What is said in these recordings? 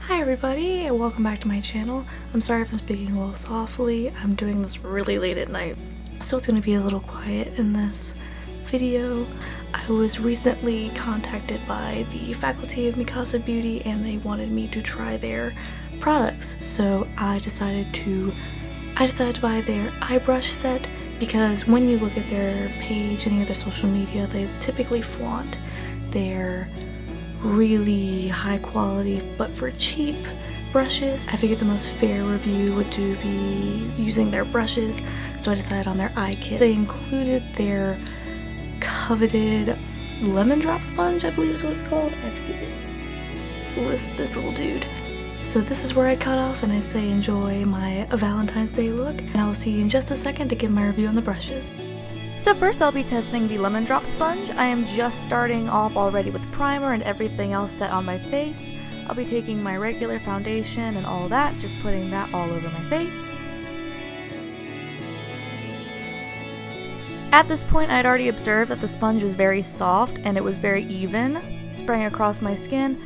Hi everybody, and welcome back to my channel. I'm sorry if I'm speaking a little softly. I'm doing this really late at night, so it's going to be a little quiet in this video. I was recently contacted by the faculty of Mikasa Beauty and they wanted me to try their products, so I decided to buy their eye brush set because when you look at their page, any of their social media, they typically flaunt their really high quality but for cheap brushes. I figured the most fair review would be using their brushes, so I decided on their eye kit. They included their coveted lemon drop sponge, I believe is what it's called. I forget this little dude. So this is where I cut off and I say enjoy my Valentine's Day look, and I will see you in just a second to give my review on the brushes. So first I'll be testing the lemon drop sponge. I am just starting off already with primer and everything else set on my face. I'll be taking my regular foundation and all that, just putting that all over my face. At this point I'd already observed that the sponge was very soft and it was very even, spraying across my skin.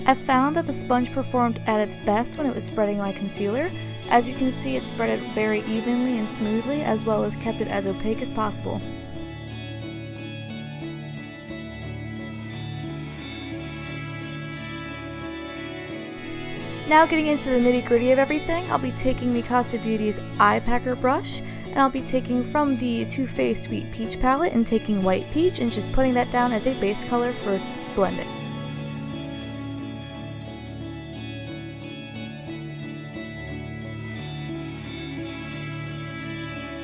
I found that the sponge performed at its best when it was spreading my concealer. As you can see, it spread it very evenly and smoothly, as well as kept it as opaque as possible. Now getting into the nitty-gritty of everything, I'll be taking Mikasa Beauty's Eye Packer brush, and I'll be taking from the Too Faced Sweet Peach palette and taking White Peach and just putting that down as a base color for blending.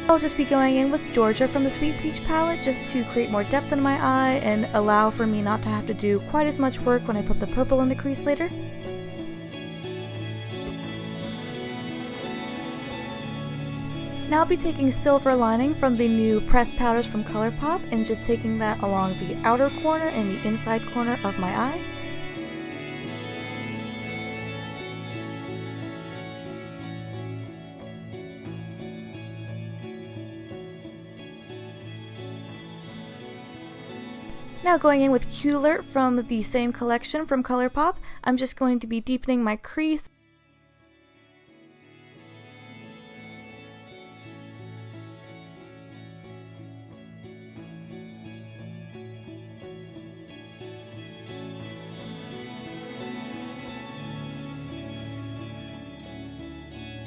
I'll just be going in with Georgia from the Sweet Peach palette just to create more depth in my eye and allow for me not to have to do quite as much work when I put the purple in the crease later. Now I'll be taking Silver Lining from the new pressed powders from ColourPop and just taking that along the outer corner and the inside corner of my eye. Now going in with Cute Alert from the same collection from ColourPop, I'm just going to be deepening my crease.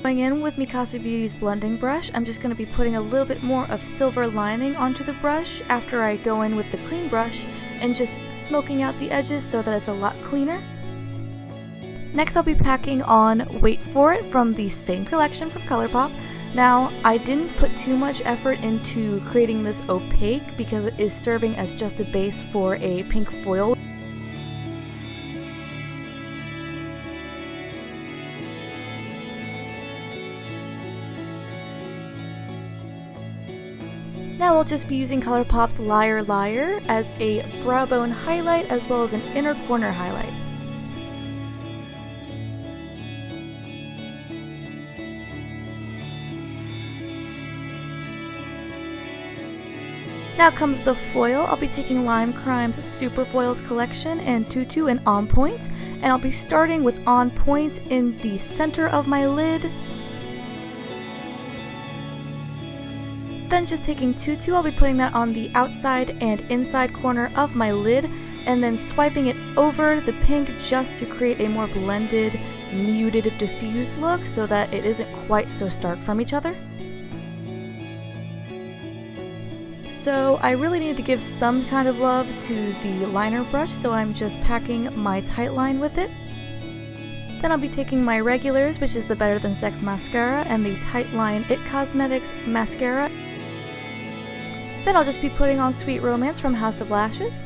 Going in with Mikasa Beauty's blending brush, I'm just going to be putting a little bit more of Silver Lining onto the brush after I go in with the clean brush and just smoking out the edges so that it's a lot cleaner. Next I'll be packing on Wait For It from the same collection from ColourPop. Now I didn't put too much effort into creating this opaque because it is serving as just a base for a pink foil. Now we'll just be using ColourPop's Liar Liar as a brow bone highlight as well as an inner corner highlight. Now comes the foil. I'll be taking Lime Crime's Super Foils collection and Tutu and On Point, and I'll be starting with On Point in the center of my lid. Then just taking Tutu, I'll be putting that on the outside and inside corner of my lid, and then swiping it over the pink just to create a more blended, muted, diffused look so that it isn't quite so stark from each other. So I really need to give some kind of love to the liner brush, so I'm just packing my tight line with it. Then I'll be taking my regulars, which is the Better Than Sex mascara, and the Tight Line It Cosmetics mascara. Then I'll just be putting on Sweet Romance from House of Lashes.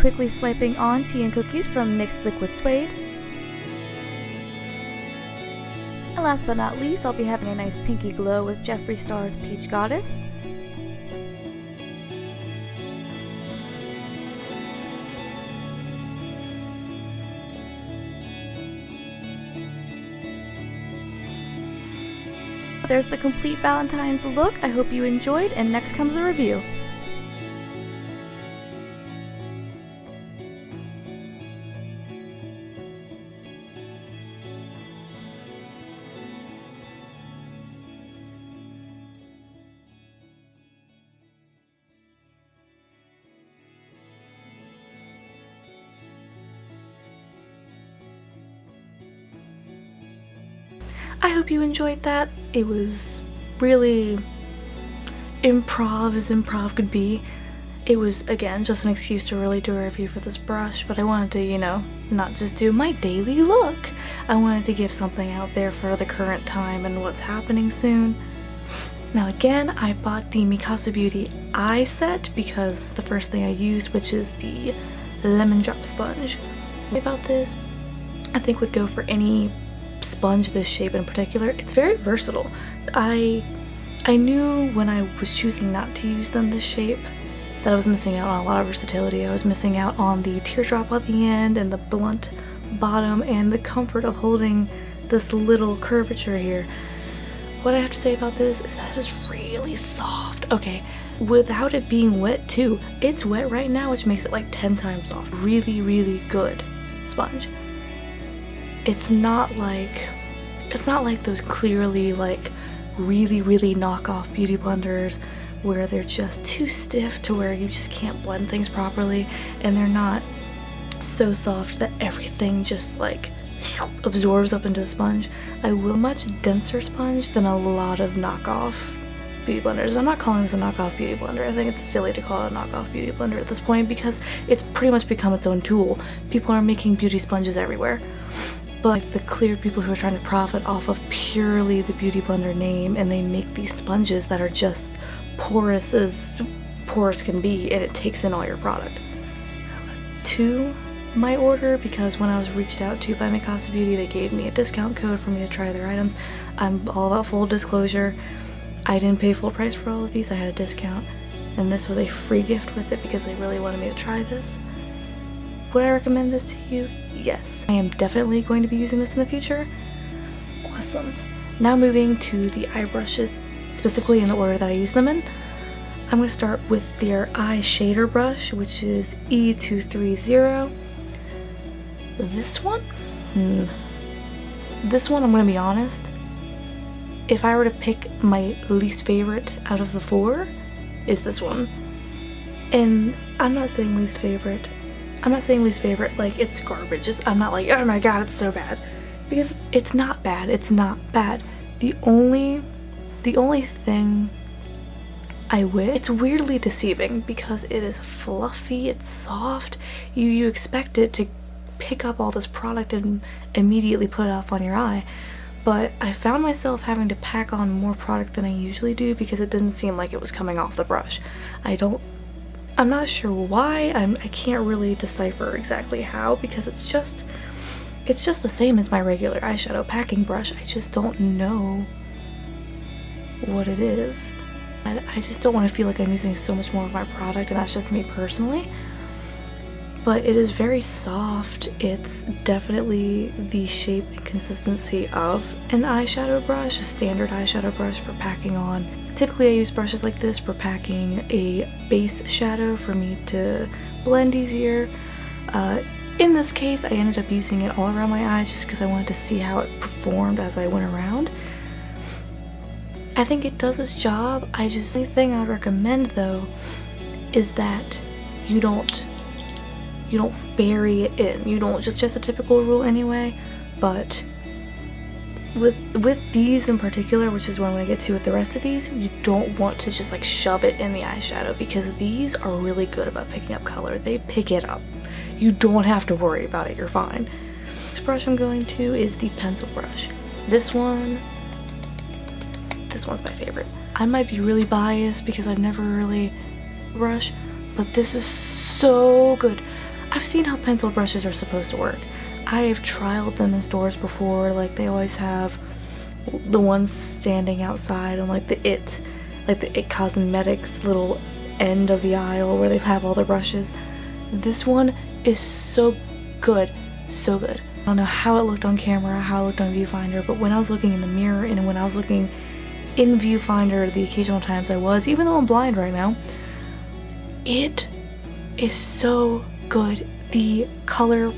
quickly swiping on Tea and Cookies from NYX Liquid Suede. And last but not least, I'll be having a nice pinky glow with Jeffree Star's Peach Goddess. There's the complete Valentine's look. I hope you enjoyed, and next comes the review. I hope you enjoyed that. It was really improv as improv could be. It was, again, just an excuse to really do a review for this brush, but I wanted to, you know, not just do my daily look. I wanted to give something out there for the current time and what's happening soon. Now again, I bought the Mikasa Beauty eye set because the first thing I used, which is the lemon drop sponge. About this, I think would go for any sponge this shape in particular. It's very versatile. I knew when I was choosing not to use them this shape that I was missing out on a lot of versatility. I was missing out on the teardrop at the end and the blunt bottom and the comfort of holding this little curvature here. What I have to say about this is that it is really soft. Okay, without it being wet too. It's wet right now, which makes it like 10 times soft. Really, really good sponge. It's not like those clearly like really knockoff beauty blenders where they're just too stiff to where you just can't blend things properly, and they're not so soft that everything just like absorbs up into the sponge. I will much denser sponge than a lot of knockoff beauty blenders. I'm not calling this a knockoff beauty blender. I think it's silly to call it a knockoff beauty blender at this point because it's pretty much become its own tool. People are making beauty sponges everywhere. But like the clear people who are trying to profit off of purely the beauty blender name, and they make these sponges that are just porous as porous can be, and it takes in all your product. To my order, because when I was reached out to by Mikasa Beauty, they gave me a discount code for me to try their items. I'm all about full disclosure. I didn't pay full price for all of these. I had a discount, and this was a free gift with it because they really wanted me to try this. Would I recommend this to you? Yes. I am definitely going to be using this in the future. Awesome. Now moving to the eye brushes, specifically in the order that I use them in. I'm going to start with their eye shader brush, which is E230. This one? This one, I'm going to be honest, if I were to pick my least favorite out of the four, is this one. And I'm not saying least favorite. I'm not saying least favorite like it's garbage. I'm not like, oh my god, it's so bad. Because it's not bad. It's not bad. The only thing I wish, it's weirdly deceiving because it is fluffy, it's soft. You expect it to pick up all this product and immediately put it off on your eye. But I found myself having to pack on more product than I usually do because it didn't seem like it was coming off the brush. I'm not sure why. I can't really decipher exactly how, because it's just the same as my regular eyeshadow packing brush. I just don't know what it is. I just don't want to feel like I'm using so much more of my product, and that's just me personally. But it is very soft. It's definitely the shape and consistency of an eyeshadow brush, a standard eyeshadow brush for packing on. Typically I use brushes like this for packing a base shadow for me to blend easier. In this case, I ended up using it all around my eyes just because I wanted to see how it performed as I went around. I think it does its job. The only thing I would recommend though is that you don't bury it in. You don't, just a typical rule anyway, but with these in particular, which is what I'm going to get to with the rest of these, you don't want to just like shove it in the eyeshadow because these are really good about picking up color. They pick it up. You don't have to worry about it, you're fine. This brush I'm going to is the pencil brush. This one's my favorite. I might be really biased because I've never really brushed, but this is so good. I've seen how pencil brushes are supposed to work. I have trialed them in stores before, like they always have the ones standing outside on like the It Cosmetics little end of the aisle where they have all the brushes. This one is so good, so good. I don't know how it looked on camera, how it looked on viewfinder, but when I was looking in the mirror and when I was looking in viewfinder the occasional times I was, even though I'm blind right now, it is so good. The color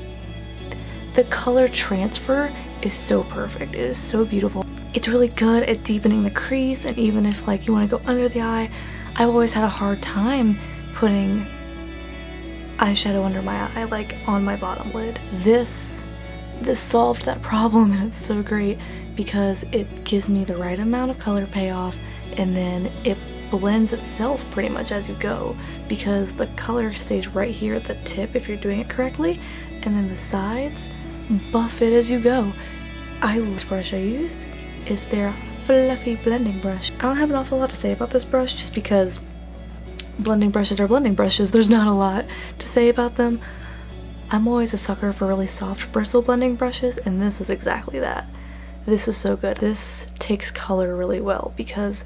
transfer is so perfect. It is so beautiful. It's really good at deepening the crease, and even if like you want to go under the eye, I've always had a hard time putting eyeshadow under my eye, like on my bottom lid. This solved that problem, and it's so great because it gives me the right amount of color payoff, and then it blends itself pretty much as you go because the color stays right here at the tip if you're doing it correctly, and then the sides buff it as you go. This brush I used is their fluffy blending brush. I don't have an awful lot to say about this brush just because blending brushes are blending brushes. There's not a lot to say about them. I'm always a sucker for really soft bristle blending brushes, and this is exactly that. This is so good. This takes color really well because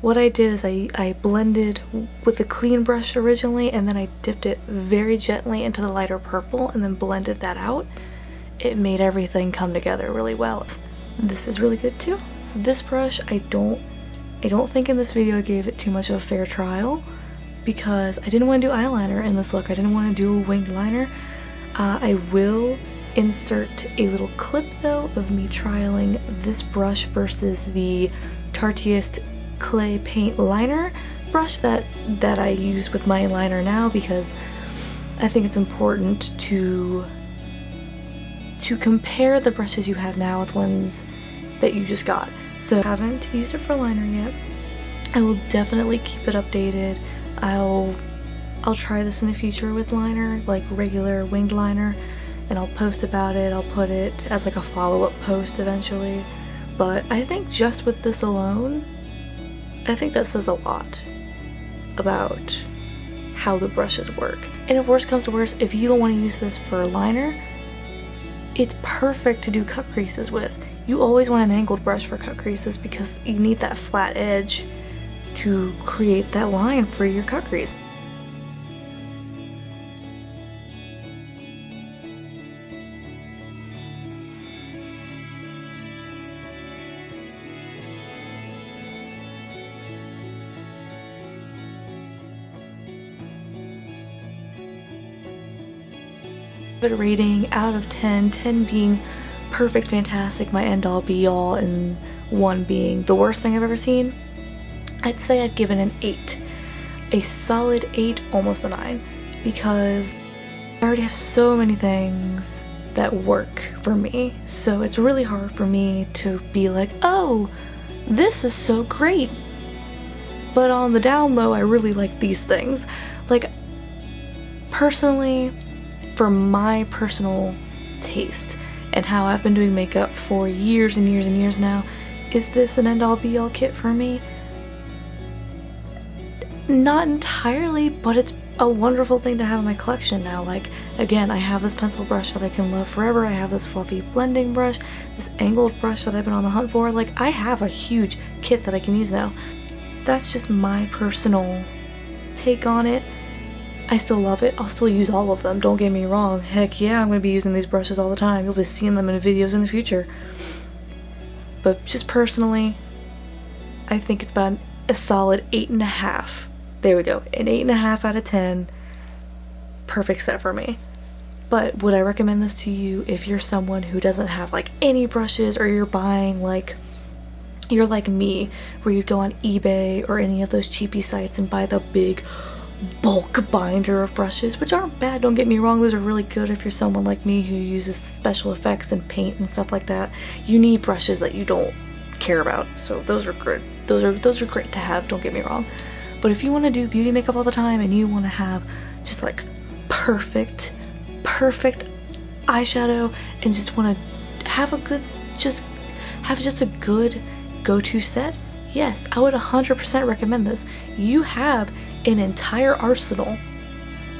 what I did is I blended with a clean brush originally, and then I dipped it very gently into the lighter purple and then blended that out. It made everything come together really well. This is really good too. This brush, I don't think in this video I gave it too much of a fair trial because I didn't want to do eyeliner in this look. I didn't want to do a winged liner. I will insert a little clip though of me trialing this brush versus the Tarteist clay paint liner brush that I use with my liner now, because I think it's important to compare the brushes you have now with ones that you just got. So I haven't used it for liner yet. I will definitely keep it updated. I'll try this in the future with liner, like regular winged liner, and I'll post about it. I'll put it as like a follow-up post eventually. But I think just with this alone, I think that says a lot about how the brushes work. And if worse comes to worse, if you don't want to use this for liner, it's perfect to do cut creases with. You always want an angled brush for cut creases because you need that flat edge to create that line for your cut crease. Rating out of 10, 10 being perfect, fantastic, my end all be all, and 1 being the worst thing I've ever seen, I'd say I'd give it an 8. A solid 8, almost a 9, because I already have so many things that work for me, so it's really hard for me to be like, oh, this is so great, but on the down low I really like these things. Like, personally, for my personal taste and how I've been doing makeup for years and years and years now, is this an end-all be-all kit for me? Not entirely, but it's a wonderful thing to have in my collection now. Like, again, I have this pencil brush that I can love forever. I have this fluffy blending brush, this angled brush that I've been on the hunt for. Like, I have a huge kit that I can use now. That's just my personal take on it. I still love it. I'll still use all of them, don't get me wrong. Heck yeah, I'm going to be using these brushes all the time. You'll be seeing them in videos in the future. But just personally, I think it's about a solid 8.5. There we go, an 8.5 out of 10. Perfect set for me. But would I recommend this to you if you're someone who doesn't have like any brushes, or you're buying like, you're like me, where you'd go on eBay or any of those cheapy sites and buy the big bulk binder of brushes, which aren't bad, don't get me wrong, those are really good if you're someone like me who uses special effects and paint and stuff like that. You need brushes that you don't care about, so those are good. Those are great to have, don't get me wrong. But if you want to do beauty makeup all the time and you want to have just like perfect eyeshadow and just want to have a good, just a good go-to set, yes, I would 100% recommend this. You have an entire arsenal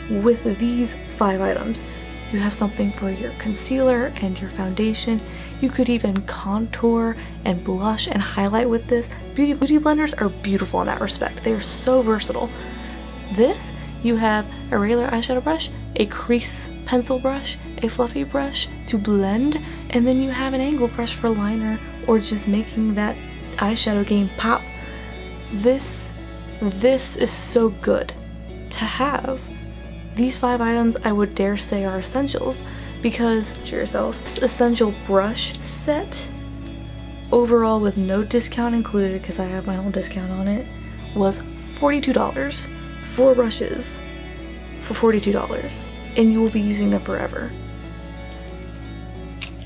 with these 5 items. You have something for your concealer and your foundation. You could even contour and blush and highlight with this. Beauty blenders are beautiful in that respect. They are so versatile. This, you have a regular eyeshadow brush, a crease pencil brush, a fluffy brush to blend, and then you have an angle brush for liner or just making that eyeshadow game pop. This is so good to have. These 5 items I would dare say are essentials because to yourself, this essential brush set overall with no discount included because I have my own discount on it was $42. 4 brushes for $42 and you will be using them forever.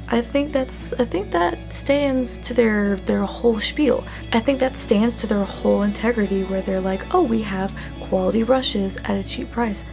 I think that stands to their whole spiel. I think that stands to their whole integrity where they're like, oh, we have quality brushes at a cheap price.